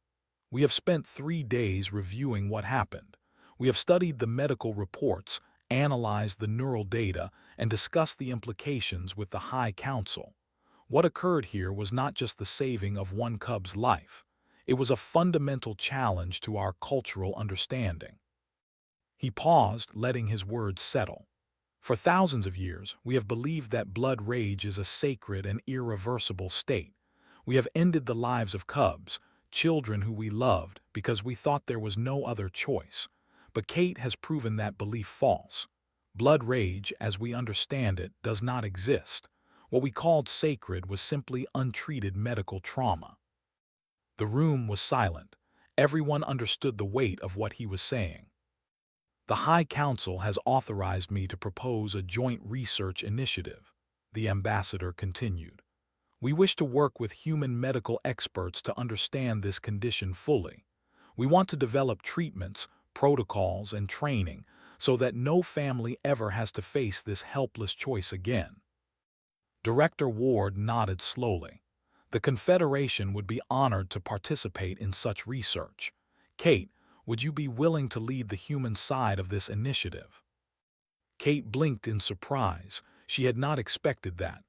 We have spent 3 days reviewing what happened. We have studied the medical reports, analyzed the neural data, and discussed the implications with the High Council. What occurred here was not just the saving of one cub's life. It was a fundamental challenge to our cultural understanding. He paused, letting his words settle. For thousands of years, we have believed that blood rage is a sacred and irreversible state. We have ended the lives of cubs, children who we loved, because we thought there was no other choice. But Kate has proven that belief false. Blood rage, as we understand it, does not exist. What we called sacred was simply untreated medical trauma. The room was silent. Everyone understood the weight of what he was saying. The High Council has authorized me to propose a joint research initiative, the ambassador continued. We wish to work with human medical experts to understand this condition fully. We want to develop treatments, protocols, and training so that no family ever has to face this helpless choice again. Director Ward nodded slowly. The Confederation would be honored to participate in such research. Kate, would you be willing to lead the human side of this initiative? Kate blinked in surprise. She had not expected that.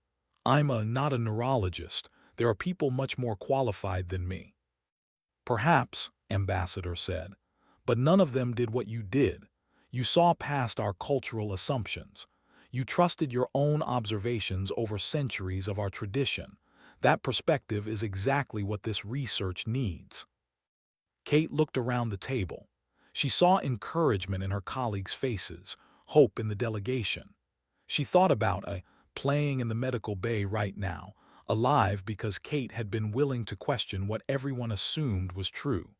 I'm not a neurologist. There are people much more qualified than me. Perhaps, Ambassador said, but none of them did what you did. You saw past our cultural assumptions. You trusted your own observations over centuries of our tradition. That perspective is exactly what this research needs. Kate looked around the table. She saw encouragement in her colleagues' faces, hope in the delegation. She thought about playing in the medical bay right now, alive because Kate had been willing to question what everyone assumed was true.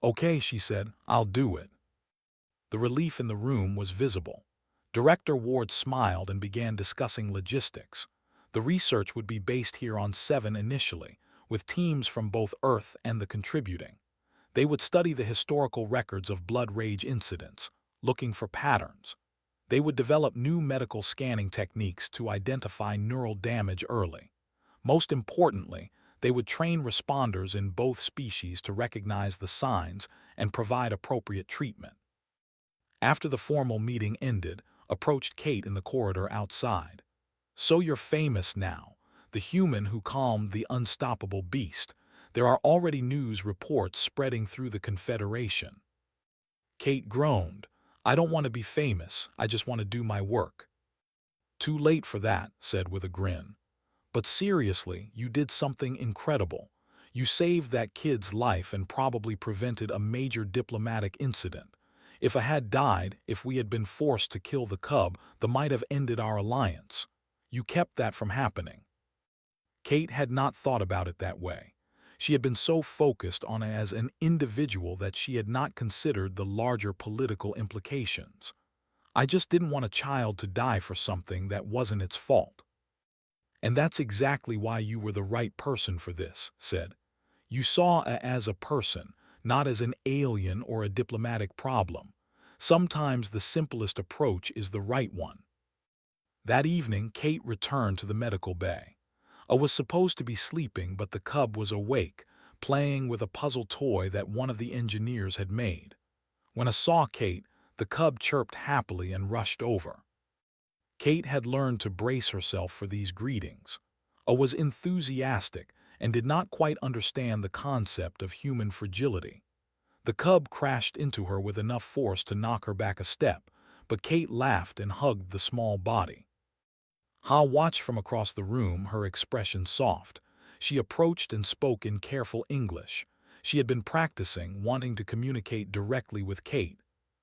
Okay, she said, I'll do it. The relief in the room was visible. Director Ward smiled and began discussing logistics. The research would be based here on 7 initially, with teams from both Earth and the contributing. They would study the historical records of blood rage incidents, looking for patterns. They would develop new medical scanning techniques to identify neural damage early. Most importantly, they would train responders in both species to recognize the signs and provide appropriate treatment. After the formal meeting ended, approached Kate in the corridor outside. So you're famous now, the human who calmed the unstoppable beast. There are already news reports spreading through the Confederation. Kate groaned. I don't want to be famous, I just want to do my work. Too late for that, said with a grin. But seriously, you did something incredible. You saved that kid's life and probably prevented a major diplomatic incident. If I had died, if we had been forced to kill the cub, that might have ended our alliance. You kept that from happening. Kate had not thought about it that way. She had been so focused on it as an individual that she had not considered the larger political implications. I just didn't want a child to die for something that wasn't its fault. And that's exactly why you were the right person for this, said. You saw it as a person, not as an alien or a diplomatic problem. Sometimes the simplest approach is the right one. That evening, Kate returned to the medical bay. I was supposed to be sleeping, but the cub was awake, playing with a puzzle toy that one of the engineers had made. When I saw Kate, the cub chirped happily and rushed over. Kate had learned to brace herself for these greetings. I was enthusiastic and did not quite understand the concept of human fragility. The cub crashed into her with enough force to knock her back a step, but Kate laughed and hugged the small body. Ha watched from across the room, her expression soft. She approached and spoke in careful English. She had been practicing, wanting to communicate directly with Kate.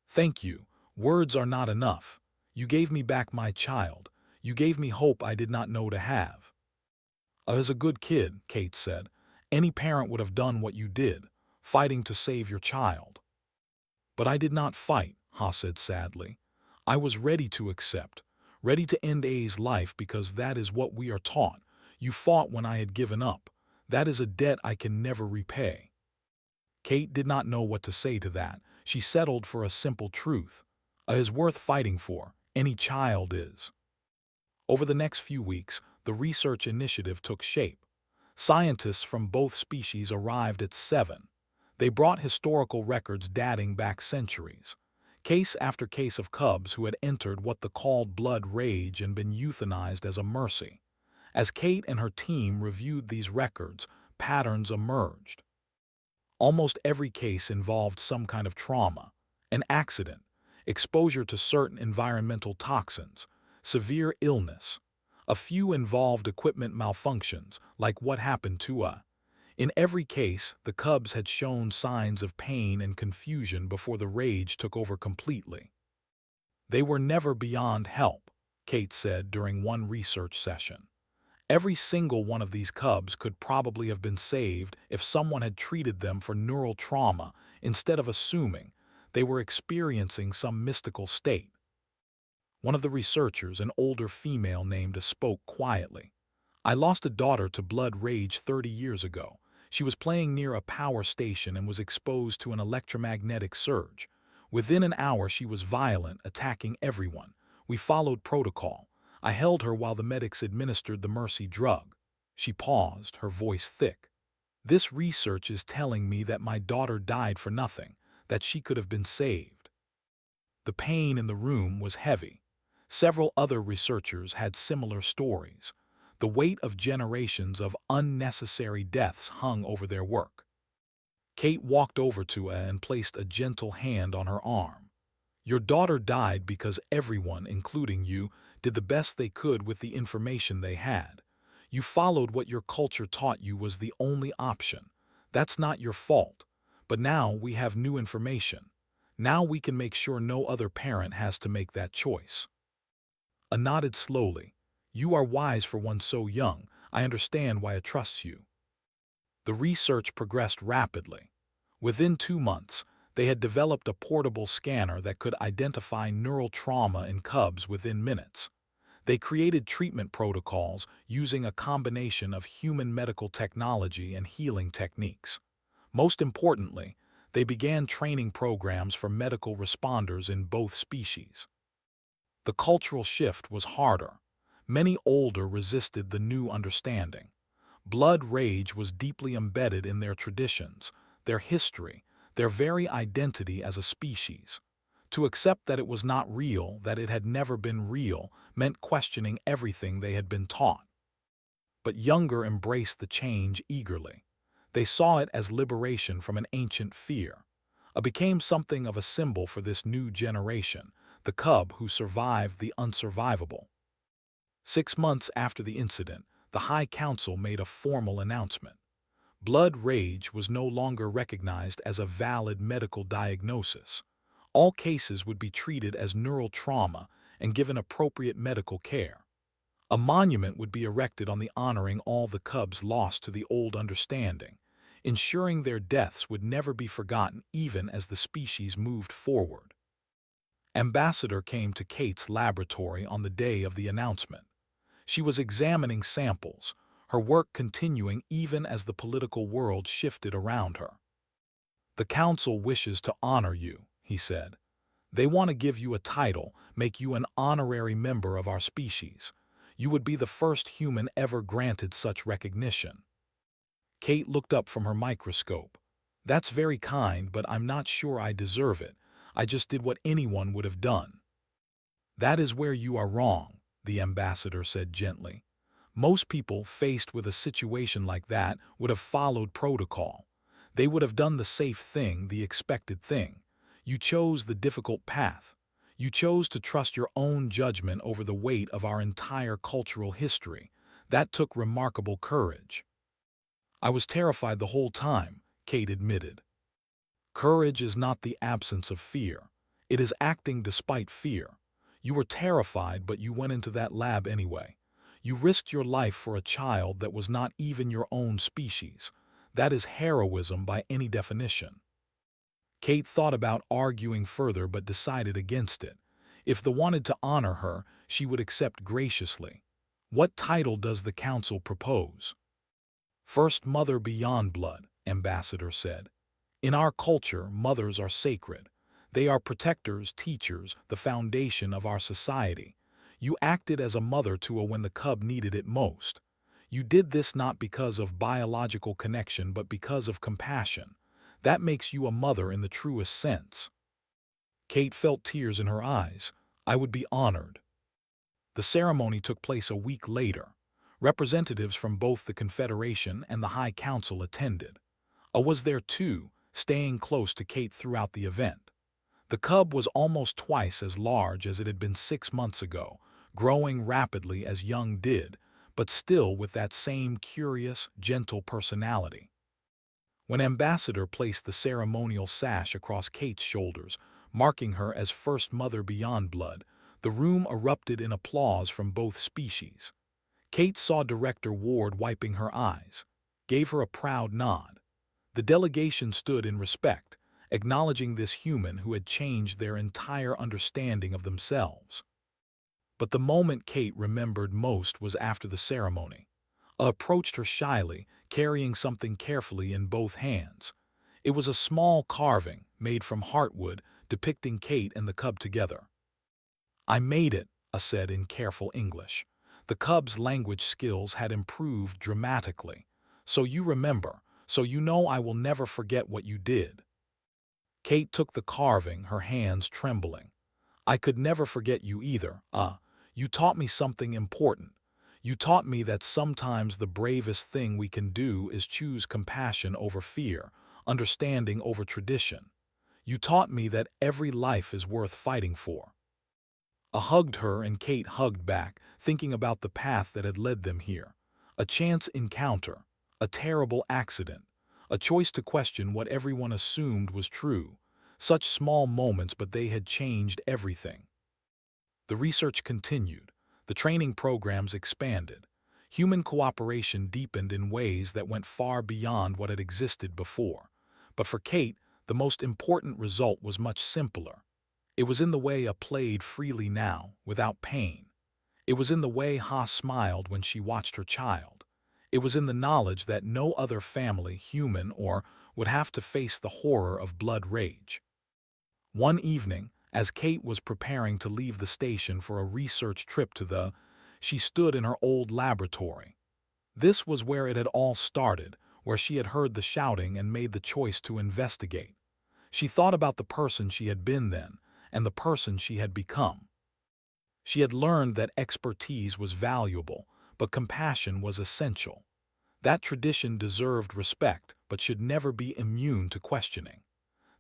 "Thank you. Words are not enough. You gave me back my child. You gave me hope I did not know to have." "As a good kid," Kate said. "Any parent would have done what you did, fighting to save your child." "But I did not fight," Ha said sadly. "I was ready to accept, ready to end A's life because that is what we are taught. You fought when I had given up. That is a debt I can never repay." Kate did not know what to say to that. She settled for a simple truth. A is worth fighting for. Any child is. Over the next few weeks, the research initiative took shape. Scientists from both species arrived at 7. They brought historical records dating back centuries. Case after case of cubs who had entered what they called blood rage and been euthanized as a mercy. As Kate and her team reviewed these records, patterns emerged. Almost every case involved some kind of trauma, an accident, exposure to certain environmental toxins, severe illness. A few involved equipment malfunctions, like what happened to A. In every case, the cubs had shown signs of pain and confusion before the rage took over completely. "They were never beyond help," Kate said during one research session. "Every single one of these cubs could probably have been saved if someone had treated them for neural trauma instead of assuming they were experiencing some mystical state." One of the researchers, an older female named A, spoke quietly. "I lost a daughter to blood rage 30 years ago. She was playing near a power station and was exposed to an electromagnetic surge. Within an hour she was violent, attacking everyone. We followed protocol. I held her while the medics administered the mercy drug." She paused, her voice thick. "This research is telling me that my daughter died for nothing, that she could have been saved." The pain in the room was heavy. Several other researchers had similar stories. The weight of generations of unnecessary deaths hung over their work. Kate walked over to A and placed a gentle hand on her arm. "Your daughter died because everyone, including you, did the best they could with the information they had. You followed what your culture taught you was the only option. That's not your fault. But now we have new information. Now we can make sure no other parent has to make that choice." A nodded slowly. "You are wise for one so young. I understand why I trust you." The research progressed rapidly. Within 2 months, they had developed a portable scanner that could identify neural trauma in cubs within minutes. They created treatment protocols using a combination of human medical technology and healing techniques. Most importantly, they began training programs for medical responders in both species. The cultural shift was harder. Many older resisted the new understanding. Blood rage was deeply embedded in their traditions, their history, their very identity as a species. To accept that it was not real, that it had never been real, meant questioning everything they had been taught. But younger embraced the change eagerly. They saw it as liberation from an ancient fear. It became something of a symbol for this new generation, the cub who survived the unsurvivable. 6 months after the incident, the High Council made a formal announcement. Blood rage was no longer recognized as a valid medical diagnosis. All cases would be treated as neural trauma and given appropriate medical care. A monument would be erected on the honoring all the cubs lost to the old understanding, ensuring their deaths would never be forgotten even as the species moved forward. Ambassador came to Kate's laboratory on the day of the announcement. She was examining samples, her work continuing even as the political world shifted around her. "The Council wishes to honor you," he said. "They want to give you a title, make you an honorary member of our species. You would be the first human ever granted such recognition." Kate looked up from her microscope. "That's very kind, but I'm not sure I deserve it. I just did what anyone would have done." "That is where you are wrong," the ambassador said gently. "Most people faced with a situation like that would have followed protocol. They would have done the safe thing, the expected thing. You chose the difficult path. You chose to trust your own judgment over the weight of our entire cultural history. That took remarkable courage." I was terrified the whole time, Kate admitted. Courage is not the absence of fear. It is acting despite fear. You were terrified, but you went into that lab anyway. You risked your life for a child that was not even your own species. That is heroism by any definition. Kate thought about arguing further but decided against it. If they wanted to honor her, she would accept graciously. What title does the council propose? First Mother Beyond Blood, Ambassador said. In our culture, mothers are sacred. They are protectors, teachers, the foundation of our society. You acted as a mother to her when the cub needed it most. You did this not because of biological connection but because of compassion. That makes you a mother in the truest sense. Kate felt tears in her eyes. I would be honored. The ceremony took place a week later. Representatives from both the Confederation and the High Council attended. I was there too, staying close to Kate throughout the event. The cub was almost twice as large as it had been 6 months ago, growing rapidly as young did, but still with that same curious, gentle personality. When Ambassador placed the ceremonial sash across Kate's shoulders, marking her as First Mother Beyond Blood, the room erupted in applause from both species. Kate saw Director Ward wiping her eyes, gave her a proud nod. The delegation stood in respect, acknowledging this human who had changed their entire understanding of themselves. But the moment Kate remembered most was after the ceremony. Approached her shyly, carrying something carefully in both hands. It was a small carving, made from heartwood, depicting Kate and the cub together. I made it, said in careful English. The cub's language skills had improved dramatically. So you remember, so you know I will never forget what you did. Kate took the carving, her hands trembling. I could never forget you either. You taught me something important. You taught me that sometimes the bravest thing we can do is choose compassion over fear, understanding over tradition. You taught me that every life is worth fighting for. I hugged her and Kate hugged back, thinking about the path that had led them here. A chance encounter, a terrible accident, a choice to question what everyone assumed was true. Such small moments, but they had changed everything. The research continued. The training programs expanded. Human cooperation deepened in ways that went far beyond what had existed before. But for Kate, the most important result was much simpler. It was in the way I played freely now, without pain. It was in the way Ha smiled when she watched her child. It was in the knowledge that no other family, human or, would have to face the horror of blood rage. One evening, as Kate was preparing to leave the station for a research trip she stood in her old laboratory. This was where it had all started, where she had heard the shouting and made the choice to investigate. She thought about the person she had been then, and the person she had become. She had learned that expertise was valuable, but compassion was essential. That tradition deserved respect, but should never be immune to questioning.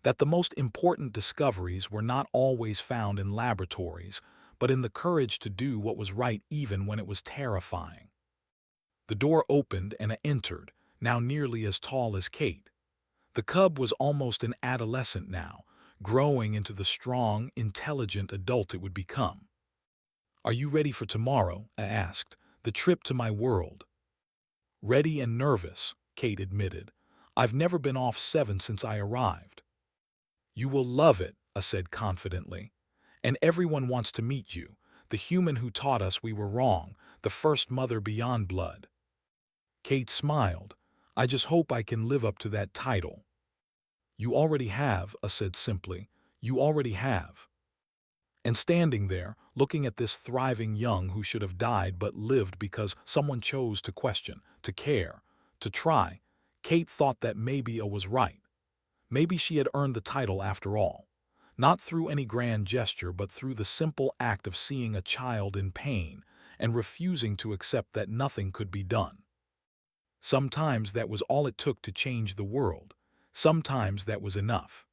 That the most important discoveries were not always found in laboratories, but in the courage to do what was right even when it was terrifying. The door opened and I entered, now nearly as tall as Kate. The cub was almost an adolescent now, growing into the strong, intelligent adult it would become. Are you ready for tomorrow? I asked. The trip to my world. Ready and nervous, Kate admitted. I've never been off 7 since I arrived. You will love it, I said confidently. And everyone wants to meet you, the human who taught us we were wrong, the first mother beyond blood. Kate smiled. I just hope I can live up to that title. You already have, I said simply. You already have. And standing there, looking at this thriving young who should have died but lived because someone chose to question, to care, to try, Kate thought that maybe I was right. Maybe she had earned the title after all. Not through any grand gesture, but through the simple act of seeing a child in pain and refusing to accept that nothing could be done. Sometimes that was all it took to change the world. Sometimes that was enough.